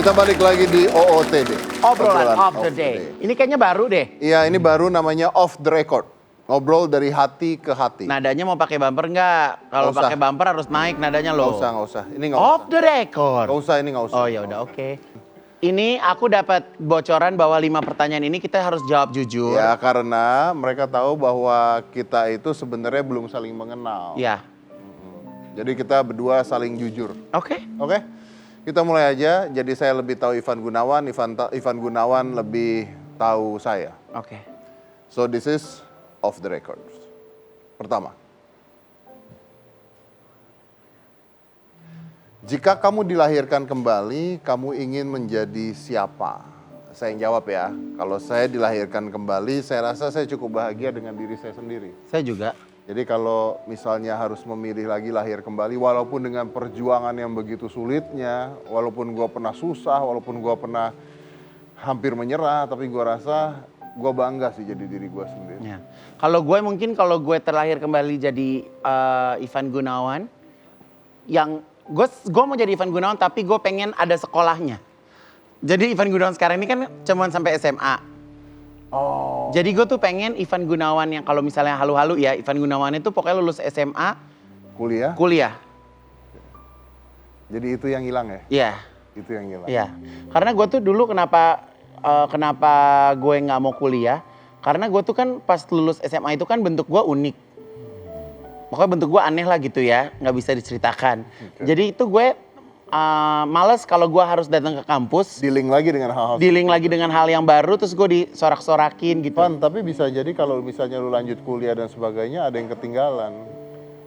Kita balik lagi di OOTD. Obrolan of the day. Ini kayaknya baru deh. Iya, ini baru namanya off the record. Ngobrol dari hati ke hati. Nadanya mau pakai bumper nggak? Kalau Nggak usah. pakai bumper harus naik nadanya loh. Nggak usah. Ini nggak usah. Off the record. Nggak usah, ini nggak usah. Oh ya udah oke. Ini aku dapat bocoran bahwa 5 pertanyaan ini kita harus jawab jujur. Ya, karena mereka tahu bahwa kita itu sebenarnya belum saling mengenal. Ya. Jadi kita berdua saling jujur. Oke. Oke? Kita mulai aja. Jadi saya lebih tahu Ivan Gunawan, Ivan Gunawan lebih tahu saya. Oke. So this is off the record. Pertama. Jika kamu dilahirkan kembali, kamu ingin menjadi siapa? Saya yang jawab ya. Kalau saya dilahirkan kembali, saya rasa saya cukup bahagia dengan diri saya sendiri. Saya juga. Jadi kalau misalnya harus memilih lagi lahir kembali, walaupun dengan perjuangan yang begitu sulitnya, walaupun gue pernah susah, walaupun gue pernah hampir menyerah, tapi gue rasa gue bangga sih jadi diri gue sendiri. Ya. Kalau gue terlahir kembali jadi Ivan Gunawan, yang gue mau jadi Ivan Gunawan tapi gue pengen ada sekolahnya. Jadi Ivan Gunawan sekarang ini kan cuma sampai SMA. Oh. Jadi gue tuh pengen Ivan Gunawan yang kalau misalnya halu-halu ya, Ivan Gunawan itu pokoknya lulus SMA, kuliah. Jadi itu yang hilang ya? Iya. Itu yang hilang. Iya. Karena gue tuh dulu kenapa gue nggak mau kuliah? Karena gue tuh kan pas lulus SMA itu kan bentuk gue unik. Pokoknya bentuk gue aneh lah gitu ya, nggak bisa diceritakan. Okay. Jadi itu gue males kalau gue harus datang ke kampus. Dealing lagi dengan hal yang baru, terus gue disorak-sorakin gitu. Pan, tapi bisa jadi kalau misalnya lu lanjut kuliah dan sebagainya ada yang ketinggalan.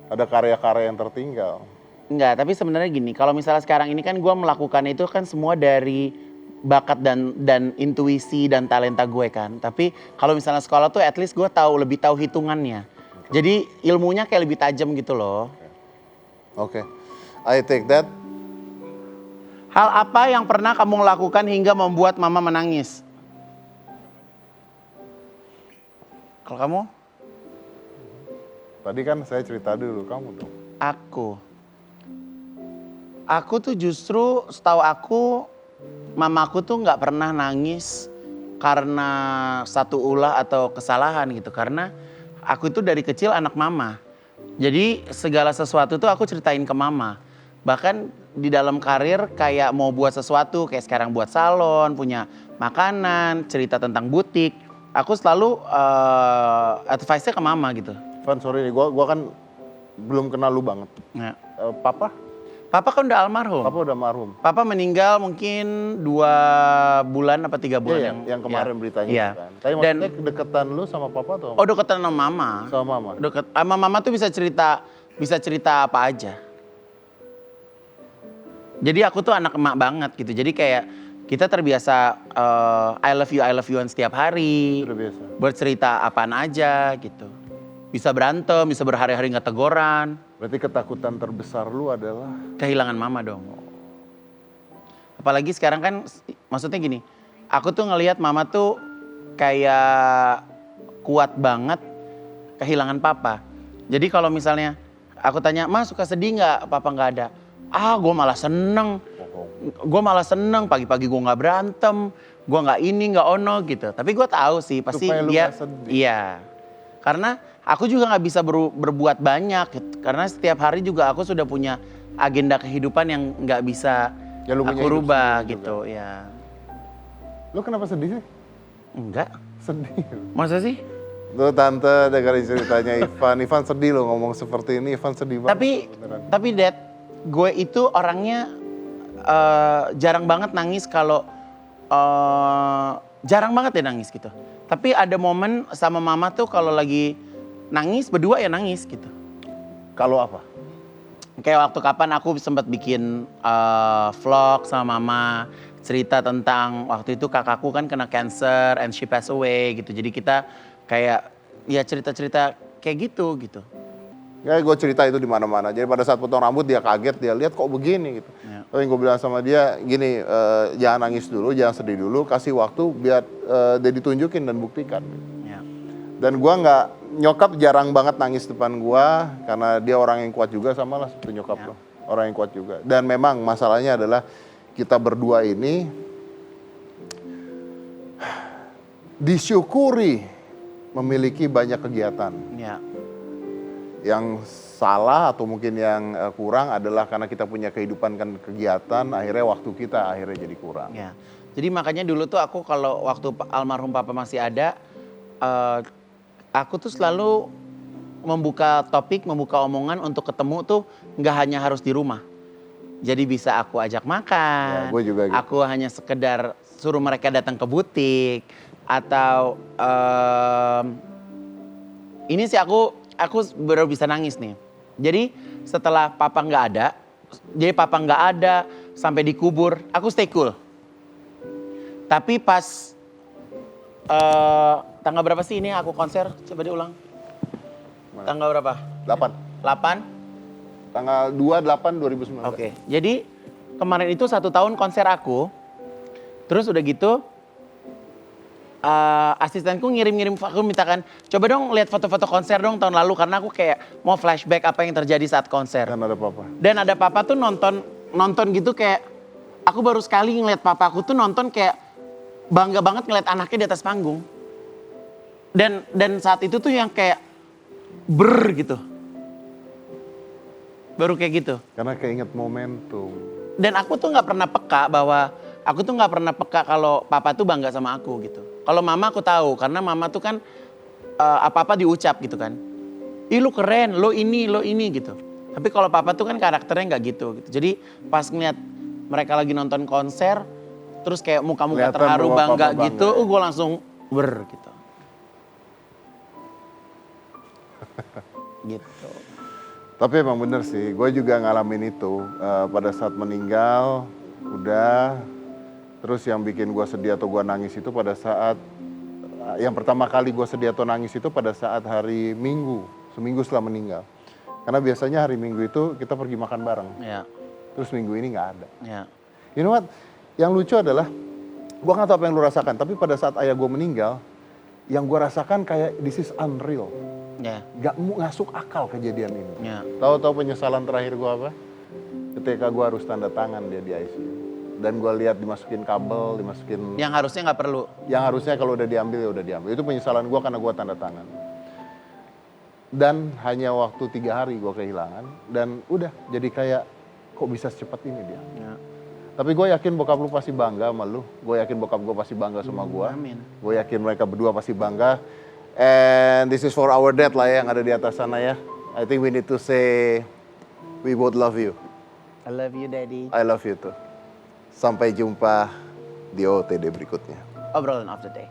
Ada karya-karya yang tertinggal. Enggak, tapi sebenarnya gini, kalau misalnya sekarang ini kan gue melakukan itu kan semua dari bakat dan intuisi dan talenta gue kan. Tapi kalau misalnya sekolah tuh at least gue lebih tahu hitungannya. Jadi ilmunya kayak lebih tajam gitu loh. Oke. I take that. Hal apa yang pernah kamu lakukan hingga membuat mama menangis? Kalau kamu? Tadi kan saya cerita dulu, kamu dong. Aku tuh justru setahu aku, mamaku tuh nggak pernah nangis karena satu ulah atau kesalahan gitu. Karena aku itu dari kecil anak mama. Jadi segala sesuatu tuh aku ceritain ke mama. Bahkan di dalam karir kayak mau buat sesuatu, kayak sekarang buat salon, punya makanan, cerita tentang butik. Aku selalu advice-nya ke mama gitu. Van, sorry nih, gua kan belum kenal lu banget. Ya. Papa Kan udah almarhum. Papa udah marhum. Papa meninggal mungkin 2 bulan apa 3 bulan yang kemarin beritanya iya. kan. Tapi maksudnya kedekatan lu sama papa atau? Oh, deketan sama mama. Sama mama. Deket sama mama tuh bisa cerita apa aja. Jadi aku tuh anak emak banget gitu. Jadi kayak kita terbiasa I love you-an setiap hari. Udah biasa. Bercerita apaan aja gitu. Bisa berantem, bisa berhari-hari nggak teguran. Berarti ketakutan terbesar lu adalah? Kehilangan mama dong. Apalagi sekarang kan, maksudnya gini, aku tuh ngelihat mama tuh kayak kuat banget kehilangan papa. Jadi kalau misalnya aku tanya, Ma suka sedih nggak papa nggak ada? Gue malah seneng. Pagi-pagi gue nggak berantem, gue nggak ini nggak ono gitu. Tapi gue tahu sih pasti supaya dia, iya. Karena aku juga nggak bisa berbuat banyak gitu. Karena setiap hari juga aku sudah punya agenda kehidupan yang nggak bisa ya, aku rubah gitu ya. Lu kenapa sedih sih? Enggak. Sedih. Masa sih? Lu tante dengerin ceritanya Ivan sedih lo ngomong seperti ini, Ivan sedih banget. Tapi Dad, gue itu orangnya jarang banget nangis kalau jarang banget ya nangis gitu. Tapi ada momen sama mama tuh kalau lagi nangis berdua ya nangis gitu. Kalau apa? Kayak waktu kapan aku sempat bikin vlog sama mama, cerita tentang waktu itu kakakku kan kena cancer and she passed away gitu. Jadi kita kayak ya cerita-cerita kayak gitu. Ya gue cerita itu di mana-mana. Jadi pada saat potong rambut dia kaget, dia lihat kok begini gitu. Ya. Tapi gue bilang sama dia gini, jangan nangis dulu, jangan sedih dulu, kasih waktu biar dia ditunjukin dan buktikan. Ya. Dan gue nggak, nyokap jarang banget nangis depan gue karena dia orang yang kuat juga, sama lah seperti nyokap lo, orang yang kuat juga. Dan memang masalahnya adalah kita berdua ini disyukuri memiliki banyak kegiatan. Ya. Yang salah atau mungkin yang kurang adalah karena kita punya kehidupan kan kegiatan, akhirnya waktu kita akhirnya jadi kurang. Ya. Jadi makanya dulu tuh aku kalau waktu almarhum papa masih ada, aku tuh selalu membuka topik, membuka omongan untuk ketemu tuh nggak hanya harus di rumah. Jadi bisa aku ajak makan, Ya, gue juga gitu. aku hanya sekedar suruh mereka datang ke butik, atau ini sih aku baru bisa nangis nih. Jadi setelah papa nggak ada, sampai dikubur, aku stay cool. Tapi pas tanggal berapa sih ini aku konser? Coba diulang. Mana? Tanggal berapa? 8. 8? Tanggal 28 2019. Oke. Jadi kemarin itu 1 tahun konser aku. Terus udah gitu asistenku ngirim-ngirim, aku mintakan coba dong lihat foto-foto konser dong tahun lalu, karena aku kayak mau flashback apa yang terjadi saat konser. Dan ada papa tuh nonton gitu, kayak aku baru sekali ngeliat papaku tuh nonton, kayak bangga banget ngeliat anaknya di atas panggung. Dan saat itu tuh yang kayak gitu. Baru kayak gitu. karena keinget momentum. Dan aku tuh nggak pernah peka kalau papa tuh bangga sama aku gitu. Kalau mama aku tahu, karena mama tuh kan apa-apa diucap gitu kan. Ih lu keren, lo ini gitu. Tapi kalau papa tuh kan karakternya nggak gitu. Jadi pas ngeliat mereka lagi nonton konser, terus kayak muka-muka Kelihatan terharu bahwa bangga papa gitu, bangga, ya. gue langsung gitu. Gitu. Tapi emang bener sih, gue juga ngalamin itu pada saat meninggal, udah. Terus yang bikin gue sedih atau gue nangis itu pada saat, yang pertama kali gue sedih atau nangis itu pada saat hari Minggu, seminggu setelah meninggal. Karena biasanya hari Minggu itu kita pergi makan bareng, Ya, terus minggu ini nggak ada. ya, You know what, yang lucu adalah, gue nggak tahu apa yang lu rasakan, tapi pada saat ayah gue meninggal, yang gue rasakan kayak this is unreal. ya, Gak masuk akal kejadian ini. ya. Tahu penyesalan terakhir gue apa? Ketika gue harus tanda tangan dia di ICU. Dan gue lihat dimasukin kabel, dimasukin... Yang harusnya nggak perlu. Yang harusnya kalau udah diambil ya udah diambil. Itu penyesalan gue karena gue tanda tangan. Dan hanya waktu 3 hari gue kehilangan. Dan udah jadi kayak kok bisa secepat ini dia. Ya. Tapi gue yakin bokap lu pasti bangga sama lu. Gue yakin bokap gue pasti bangga sama gue. Amin. Gue yakin mereka berdua pasti bangga. And this is for our dad lah ya yang ada di atas sana ya. I think we need to say we both love you. I love you, Daddy. I love you too. Sampai jumpa di OTD berikutnya. Obrolan of the day.